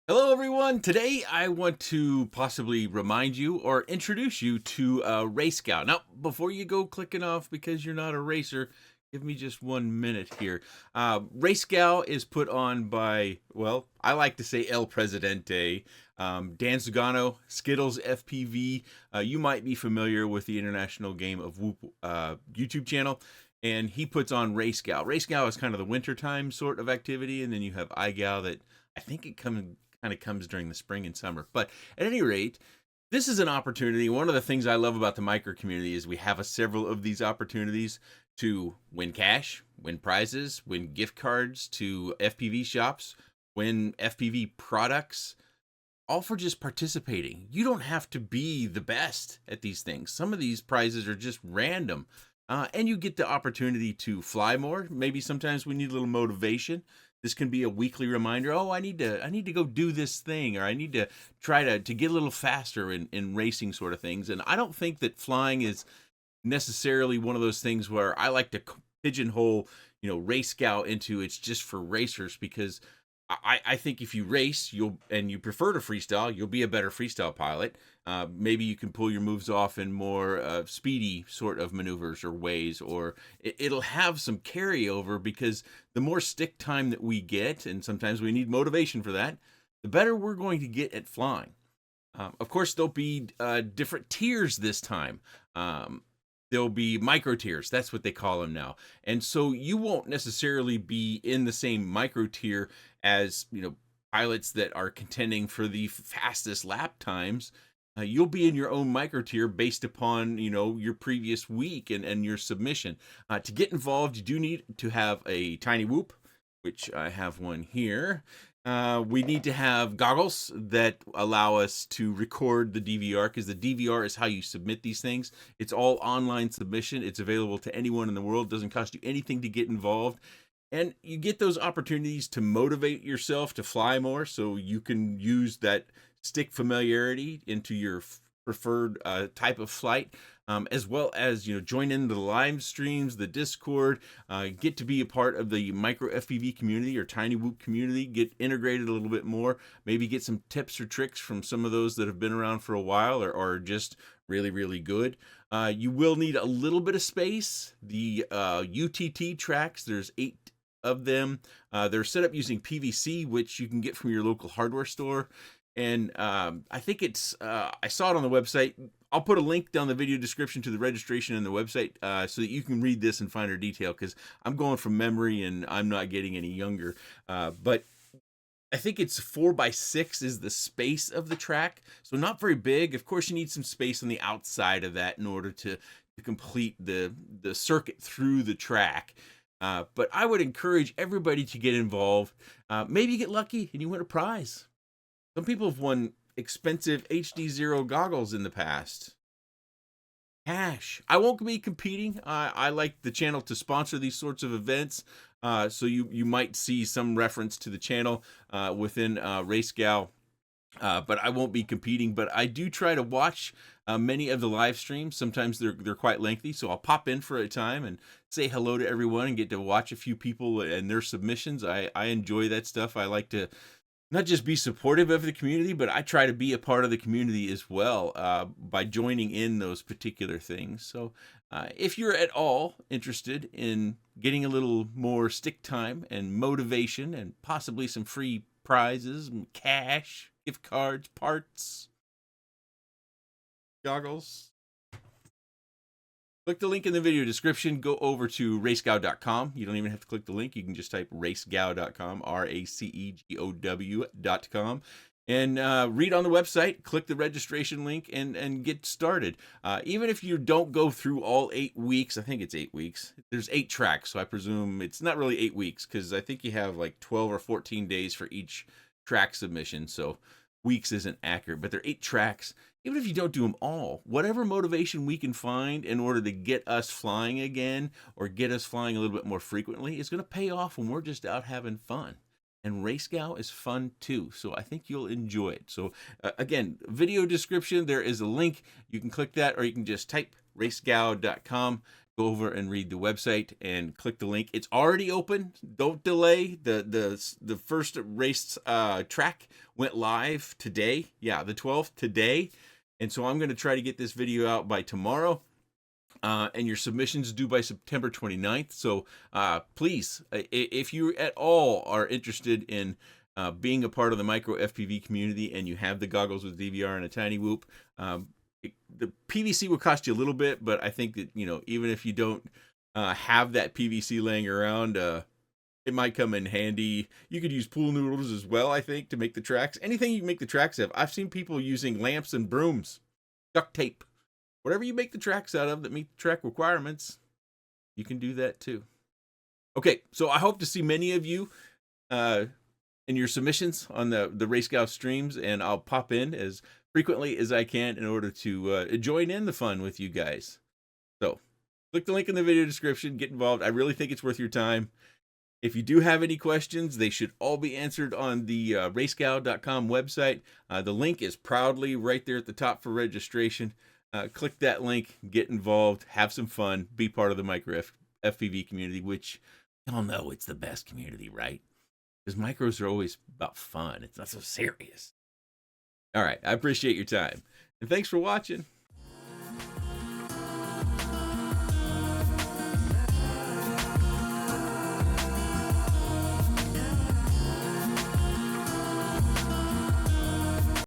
Hello, everyone. Today, I want to possibly remind you or introduce you to RaceGow. Now, before you go clicking off because you're not a racer, give me just 1 minute here. RaceGow is put on by, well, I like to say El Presidente, Dan Zagano, Skittles FPV. You might be familiar with the International Game of Whoop YouTube channel. And he puts on RaceGow. RaceGow is kind of the wintertime sort of activity, and then you have iGow that I think it kind of comes during the spring and summer. But at any rate, this is an opportunity. One of the things I love about the micro community is we have several of these opportunities to win cash, win prizes, win gift cards to FPV shops, win FPV products, all for just participating. You don't have to be the best at these things. Some of these prizes are just random. And you get the opportunity to fly more. Maybe sometimes we need a little motivation. This can be a weekly reminder. Oh, I need to go do this thing, or I need to try to get a little faster in racing sort of things. And I don't think that flying is necessarily one of those things where I like to pigeonhole, RaceGow into it's just for racers, because I think if you race, you prefer to freestyle, you'll be a better freestyle pilot. Maybe you can pull your moves off in more speedy sort of maneuvers or ways, or it'll have some carryover, because the more stick time that we get, and sometimes we need motivation for that, the better we're going to get at flying. Of course, there'll be different tiers this time. There'll be micro tiers. That's what they call them now. And so you won't necessarily be in the same micro tier as, pilots that are contending for the fastest lap times. You'll be in your own micro tier based upon, your previous week and your submission. To get involved, you do need to have a tiny whoop, which I have one here. We need to have goggles that allow us to record the DVR, because the DVR is how you submit these things. It's all online submission. It's available to anyone in the world. It doesn't cost you anything to get involved. And you get those opportunities to motivate yourself to fly more, so you can use that stick familiarity into your preferred type of flight. As well as join in the live streams, the Discord, get to be a part of the micro FPV community or tiny whoop community, get integrated a little bit more, maybe get some tips or tricks from some of those that have been around for a while, or are just really, really good. You will need a little bit of space. The UTT tracks, there's 8 of them. They're set up using PVC, which you can get from your local hardware store. And I think I saw it on the website. I'll put a link down the video description to the registration and the website so that you can read this in finer detail, because I'm going from memory and I'm not getting any younger. But I think it's 4x6 is the space of the track. So not very big. Of course, you need some space on the outside of that in order to complete the circuit through the track. But I would encourage everybody to get involved. Maybe you get lucky and you win a prize. Some people have won expensive HD0 goggles in the past. Cash. I won't be competing. I like the channel to sponsor these sorts of events. So you might see some reference to the channel within RaceGow. But I won't be competing. But I do try to watch many of the live streams. Sometimes they're quite lengthy, so I'll pop in for a time and say hello to everyone and get to watch a few people and their submissions. I enjoy that stuff. I like to not just be supportive of the community, but I try to be a part of the community as well by joining in those particular things. So if you're at all interested in getting a little more stick time and motivation and possibly some free prizes, cash, gift cards, parts, goggles, click the link in the video description. Go over to racegow.com. You don't even have to click the link. You can just type racegow.com, RACEGOW.com, and read on the website. Click the registration link and get started. Even if you don't go through all 8 weeks, I think it's 8 weeks. There's 8 tracks, so I presume it's not really 8 weeks, because I think you have like 12 or 14 days for each track submission. So weeks isn't accurate, but they're 8 tracks. Even if you don't do them all, whatever motivation we can find in order to get us flying again, or get us flying a little bit more frequently, is going to pay off when we're just out having fun. and RaceGow is fun too. So I think you'll enjoy it. So again, video description, there is a link. You can click that, or you can just type racegow.com. Go over and read the website and click the link. It's already open. Don't delay. The first race track went live today. Yeah, the 12th today. And so I'm going to try to get this video out by tomorrow. And your submissions due by September 29th. So please, if you at all are interested in being a part of the micro FPV community and you have the goggles with DVR and a tiny whoop, the PVC will cost you a little bit, but I think that, even if you don't have that PVC laying around, it might come in handy. You could use pool noodles as well, I think, to make the tracks. Anything you can make the tracks have. I've seen people using lamps and brooms, duct tape. Whatever you make the tracks out of that meet the track requirements, you can do that too. Okay, so I hope to see many of you in your submissions on the RaceGow streams, and I'll pop in as frequently as I can in order to join in the fun with you guys. So click the link in the video description, get involved. I really think it's worth your time. If you do have any questions, they should all be answered on the racegow.com website. The link is proudly right there at the top for registration. Click that link, get involved, have some fun, be part of the micro FPV community, which y'all know it's the best community, right? Because micros are always about fun. It's not so serious. All right, I appreciate your time. And thanks for watching.